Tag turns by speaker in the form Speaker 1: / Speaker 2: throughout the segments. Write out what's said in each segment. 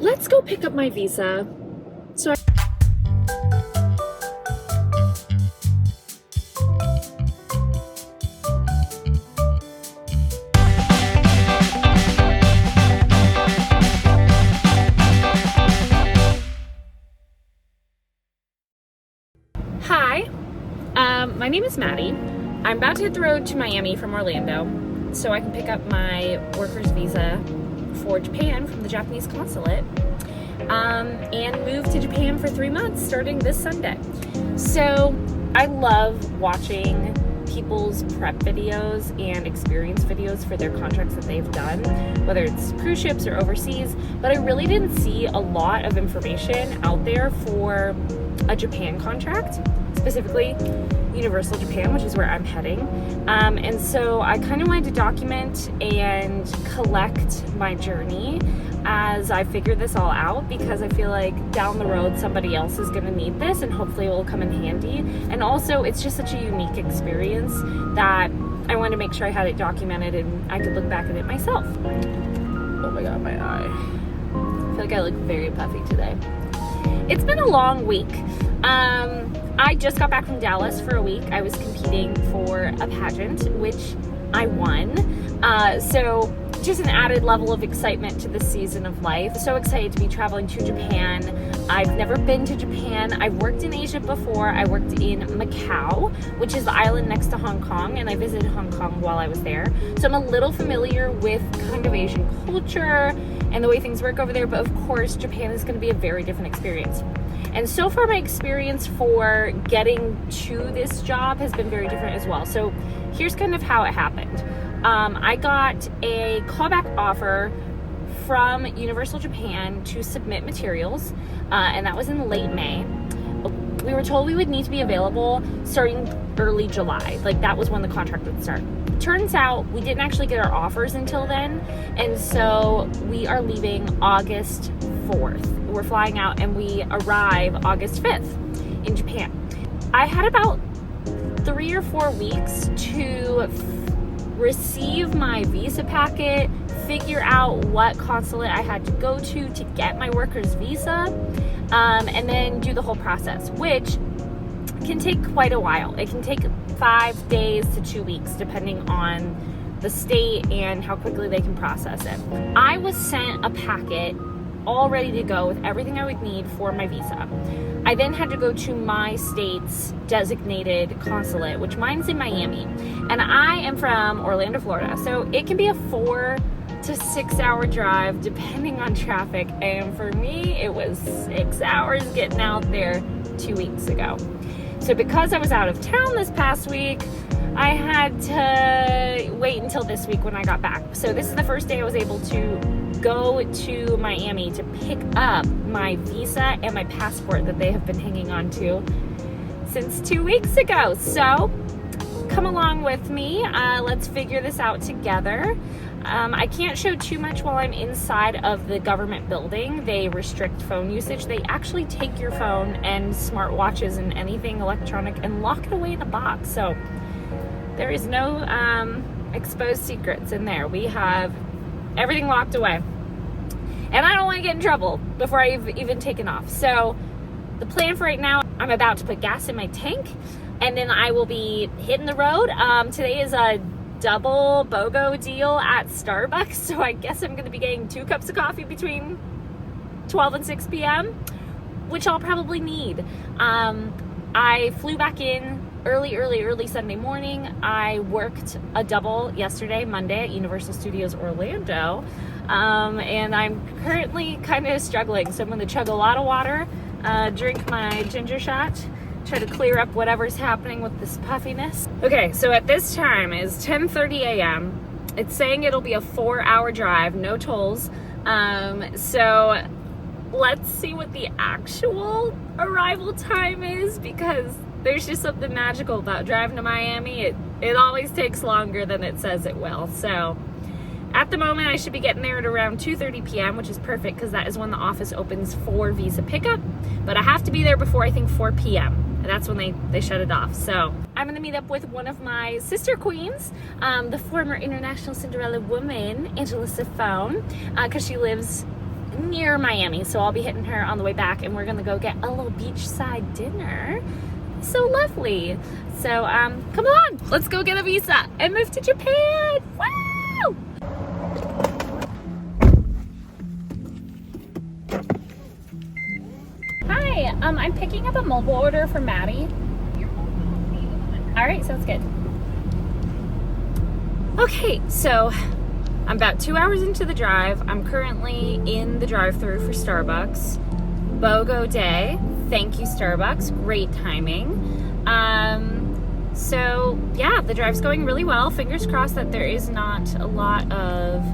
Speaker 1: let's go pick up my visa. So Hi, my name is Maddie. I'm about to hit the road to Miami from Orlando so I can pick up my worker's visa for Japan from the Japanese consulate and move to Japan for 3 months starting this Sunday. So I love watching people's prep videos and experience videos for their contracts that they've done, whether it's cruise ships or overseas, but I really didn't see a lot of information out there for a Japan contract, specifically Universal Japan, which is where I'm heading. And so I kind of wanted to document and collect my journey as I figure this all out, because I feel like down the road somebody else is going to need this and hopefully it will come in handy. And also it's just such a unique experience that I wanted to make sure I had it documented and I could look back at it myself. Oh my god, my eye. I feel like I look very puffy today. It's been a long week. I just got back from Dallas for a week. I was competing for a pageant, which I won. So just an added level of excitement to this season of life. So excited to be traveling to Japan. I've never been to Japan. I've worked in Asia before. I worked in Macau, which is the island next to Hong Kong, and I visited Hong Kong while I was there. So I'm a little familiar with kind of Asian culture and the way things work over there, but of course Japan is going to be a very different experience. And so far my experience for getting to this job has been very different as well. So here's kind of how it happened. I got a callback offer from Universal Japan to submit materials, and that was in late May. We were told we would need to be available starting early July. Like that was when the contract would start. Turns out we didn't actually get our offers until then, and so we are leaving August 4th. We're flying out and we arrive August 5th in Japan. I had about 3 or 4 weeks to receive my visa packet, figure out what consulate I had to go to get my worker's visa, and then do the whole process, which can take quite a while. It can take 5 days to 2 weeks, depending on the state and how quickly they can process it. I was sent a packet all ready to go with everything I would need for my visa. I then had to go to my state's designated consulate, which mine's in Miami. And I am from Orlando, Florida. So it can be a 4 to 6 hour drive depending on traffic. And for me, it was 6 hours getting out there 2 weeks ago. So because I was out of town this past week, I had to wait until this week when I got back. So this is the first day I was able to go to Miami to pick up my visa and my passport that they have been hanging on to since 2 weeks ago. So come along with me. Let's figure this out together. I can't show too much while I'm inside of the government building. They restrict phone usage. They actually take your phone and smartwatches and anything electronic and lock it away in a box. So there is no exposed secrets in there. We have everything locked away. And I don't want to get in trouble before I've even taken off. So the plan for right now, I'm about to put gas in my tank and then I will be hitting the road. Today is a double BOGO deal at Starbucks. So I guess I'm going to be getting 2 cups of coffee between 12 and 6 p.m., which I'll probably need. I flew back in early Sunday morning. I worked a double yesterday, Monday, at Universal Studios Orlando. And I'm currently kind of struggling. So I'm going to chug a lot of water, drink my ginger shot, try to clear up whatever's happening with this puffiness. Okay, so at this time is 10:30 a.m. It's saying it'll be a 4-hour drive, no tolls. So let's see what the actual arrival time is, because there's just something magical about driving to Miami. It always takes longer than it says it will. So at the moment, I should be getting there at around 2:30 p.m., which is perfect because that is when the office opens for visa pickup. But I have to be there before, I think, 4 p.m. And that's when they shut it off. So I'm going to meet up with one of my sister queens, the former International Cinderella woman, Angela Sifone, because she lives near Miami, so I'll be hitting her on the way back, and we're gonna go get a little beachside dinner. So lovely. So come on, let's go get a visa and move to Japan. Woo! Hi, I'm picking up a mobile order for Maddie. All right, sounds good. Okay, so I'm about 2 hours into the drive. I'm currently in the drive-thru for Starbucks. BOGO day. Thank you, Starbucks. Great timing. So yeah, the drive's going really well. Fingers crossed that there is not a lot of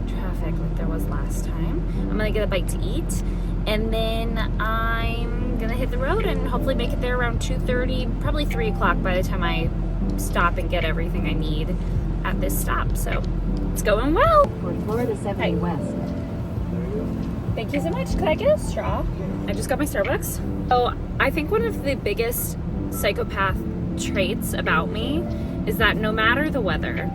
Speaker 1: traffic like there was last time. I'm gonna get a bite to eat, and then I'm gonna hit the road and hopefully make it there around 2:30, probably 3 o'clock by the time I stop and get everything I need at this stop. So it's going well.
Speaker 2: For Florida 70 West.
Speaker 1: Thank you so much. Could I get a straw? I just got my Starbucks. So I think one of the biggest psychopath traits about me is that no matter the weather,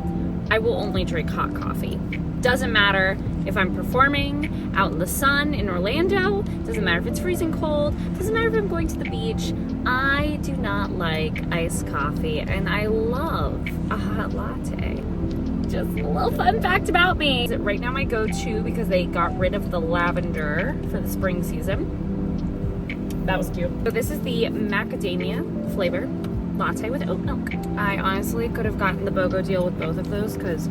Speaker 1: I will only drink hot coffee. Doesn't matter if I'm performing out in the sun in Orlando, doesn't matter if it's freezing cold, doesn't matter if I'm going to the beach. I do not like iced coffee, and I love a hot latte. Just a little fun fact about me. Right now my go-to, because they got rid of the lavender for the spring season. That was cute. So this is the macadamia flavor latte with oat milk. I honestly could have gotten the BOGO deal with both of those because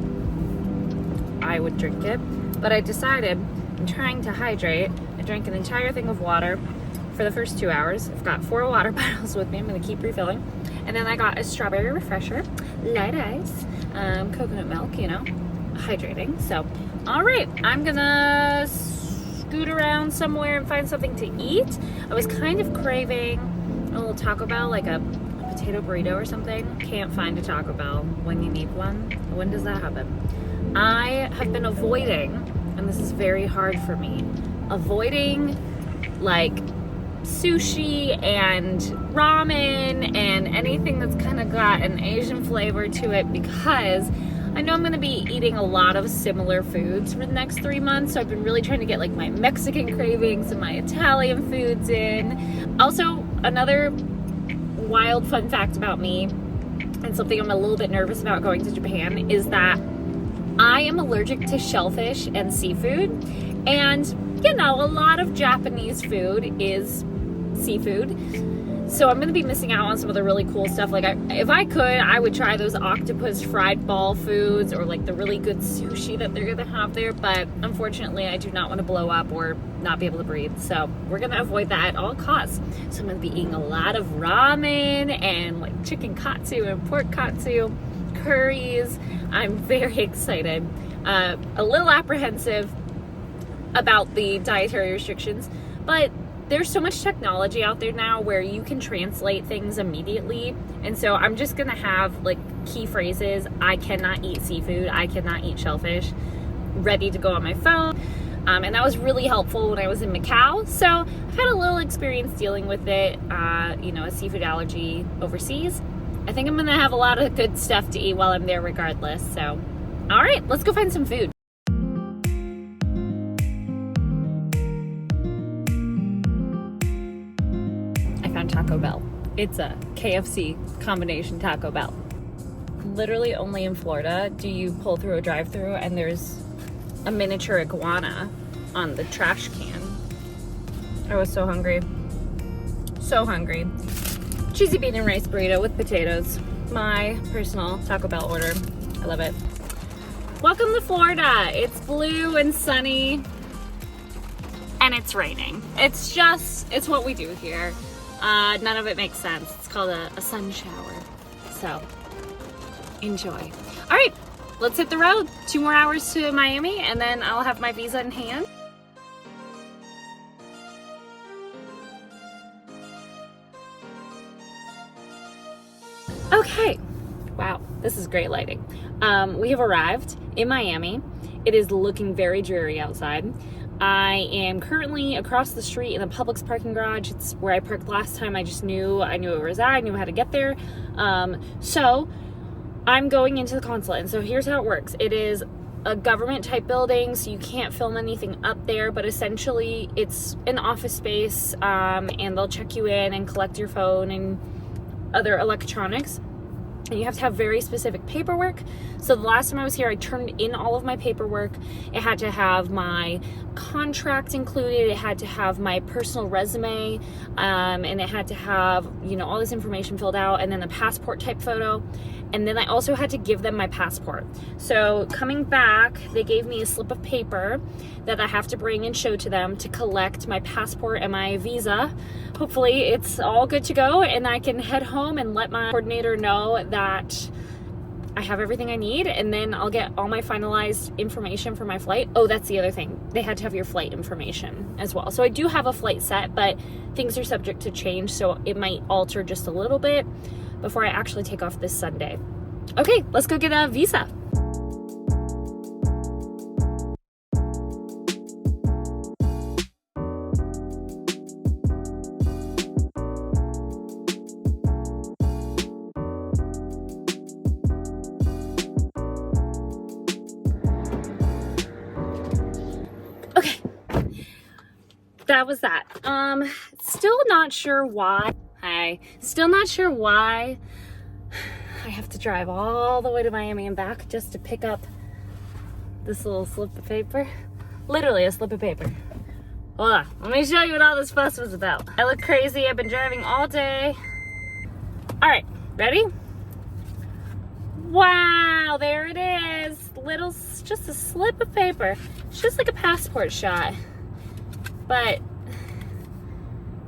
Speaker 1: I would drink it, but I decided I'm trying to hydrate. I drank an entire thing of water for the first 2 hours. I've got 4 water bottles with me. I'm gonna keep refilling. And then I got a strawberry refresher, light ice, coconut milk, you know, hydrating. So, all right, I'm gonna scoot around somewhere and find something to eat. I was kind of craving a little Taco Bell, like a potato burrito or something. Can't find a Taco Bell when you need one. When does that happen? I have been avoiding, and this is very hard for me, avoiding like sushi and ramen and anything that's kind of got an Asian flavor to it, because I know I'm going to be eating a lot of similar foods for the next 3 months. So I've been really trying to get like my Mexican cravings and my Italian foods in. Also, another wild fun fact about me, and something I'm a little bit nervous about going to Japan, is that I am allergic to shellfish and seafood. And you know, a lot of Japanese food is seafood. So I'm going to be missing out on some of the really cool stuff. Like, if I could, I would try those octopus fried ball foods, or like the really good sushi that they're going to have there. But unfortunately, I do not want to blow up or not be able to breathe. So we're going to avoid that at all costs. So I'm going to be eating a lot of ramen and like chicken katsu and pork katsu, curries. I'm very excited. A little apprehensive about the dietary restrictions, but there's so much technology out there now where you can translate things immediately. And so I'm just gonna have like key phrases: I cannot eat seafood, I cannot eat shellfish, ready to go on my phone. And that was really helpful when I was in Macau. So I've had a little experience dealing with it, you know, a seafood allergy overseas. I think I'm gonna have a lot of good stuff to eat while I'm there regardless. So, all right, let's go find some food. Taco Bell. It's a KFC combination Taco Bell. Literally only in Florida do you pull through a drive-thru and there's a miniature iguana on the trash can. I was so hungry. So hungry. Cheesy bean and rice burrito with potatoes. My personal Taco Bell order. I love it. Welcome to Florida. It's blue and sunny and it's raining. It's what we do here. None of it makes sense. It's called a sun shower. So, enjoy. All right, let's hit the road. 2 more hours to Miami, and then I'll have my visa in hand. Okay. Wow, this is great lighting. We have arrived in Miami. It is looking very dreary outside. I am currently across the street in the Publix parking garage. It's where I parked last time. I knew where it was at. I knew how to get there. So I'm going into the consulate. And so here's how it works. It is a government type building, so you can't film anything up there, but essentially it's an office space, and they'll check you in and collect your phone and other electronics. And you have to have very specific paperwork. So the last time I was here, I turned in all of my paperwork. It had to have my contract included. It had to have my personal resume. And it had to have, all this information filled out, and then the passport type photo. And then I also had to give them my passport. So coming back, they gave me a slip of paper that I have to bring and show to them to collect my passport and my visa. Hopefully it's all good to go and I can head home and let my coordinator know that I have everything I need, and then I'll get all my finalized information for my flight. Oh, that's the other thing. They had to have your flight information as well. So I do have a flight set, but things are subject to change, so it might alter just a little bit before I actually take off this Sunday. Okay, let's go get a visa. Okay, that was that. Still not sure why. Still not sure why I have to drive all the way to Miami and back just to pick up this little slip of paper. Literally a slip of paper. Hold on, let me show you what all this fuss was about. I look crazy, I've been driving all day. All right, ready? Wow, there it is. Just a slip of paper. It's just like a passport shot, but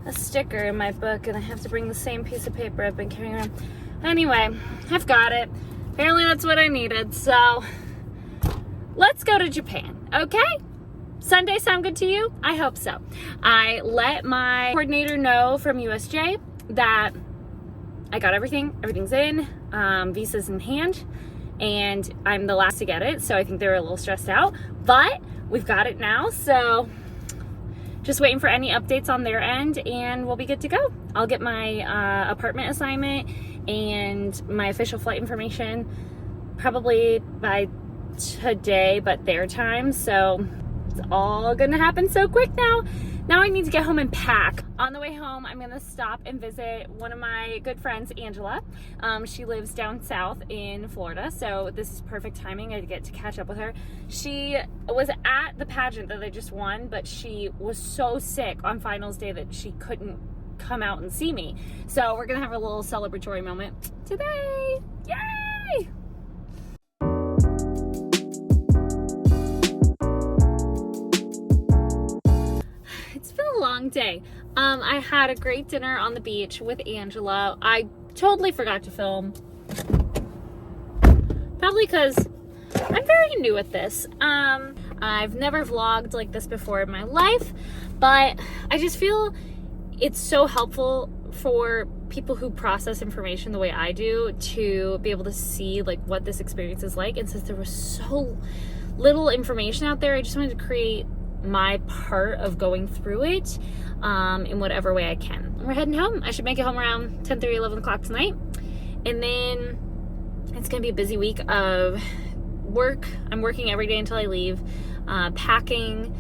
Speaker 1: a sticker in my book, and I have to bring the same piece of paper I've been carrying around. Anyway, I've got it. Apparently that's what I needed, so let's go to Japan, okay? Sunday sound good to you? I hope so. I let my coordinator know from USJ that I got everything. Everything's in, visa's in hand, and I'm the last to get it, so I think they were a little stressed out, but we've got it now, so just waiting for any updates on their end, and we'll be good to go. I'll get my apartment assignment and my official flight information probably by today, but their time, so it's all gonna happen so quick now. Now I need to get home and pack. On the way home, I'm gonna stop and visit one of my good friends, Angela. She lives down south in Florida, so this is perfect timing. I get to catch up with her. She was at the pageant that I just won, but she was so sick on finals day that she couldn't come out and see me. So we're gonna have a little celebratory moment today. Yay! It's been a long day. I had a great dinner on the beach with Angela. I totally forgot to film. Probably because I'm very new at this. I've never vlogged like this before in my life, but I just feel it's so helpful for people who process information the way I do to be able to see like what this experience is like. And since there was so little information out there, I just wanted to create my part of going through it in whatever way I can. We're heading home. I should make it home around 10:30, 11 o'clock tonight. And then it's gonna be a busy week of work. I'm working every day until I leave, packing,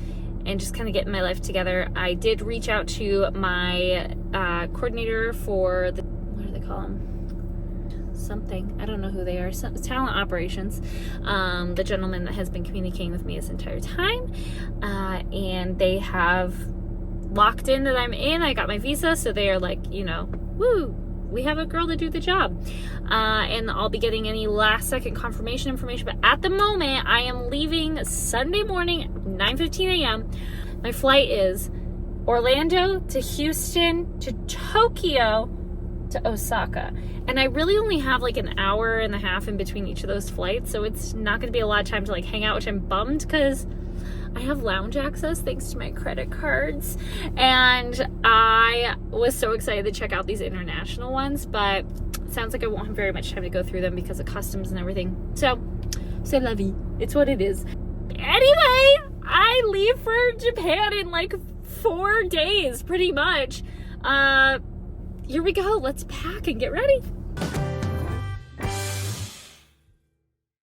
Speaker 1: and just kind of getting my life together. I did reach out to my coordinator for the, what do they call them? Something. I don't know who they are. Talent operations. The gentleman that has been communicating with me this entire time. And they have locked in that I'm in. I got my visa, so they are like, woo, we have a girl to do the job. And I'll be getting any last second confirmation information. But at the moment, I am leaving Sunday morning, 9:15 a.m. My flight is Orlando to Houston to Tokyo to Osaka. And I really only have like an hour and a half in between each of those flights. So it's not going to be a lot of time to like hang out, which I'm bummed because I have lounge access thanks to my credit cards. And I was so excited to check out these international ones, but it sounds like I won't have very much time to go through them because of customs and everything. So, c'est la vie. It's what it is. Anyway, I leave for Japan in like 4 days, pretty much. Here we go. Let's pack and get ready.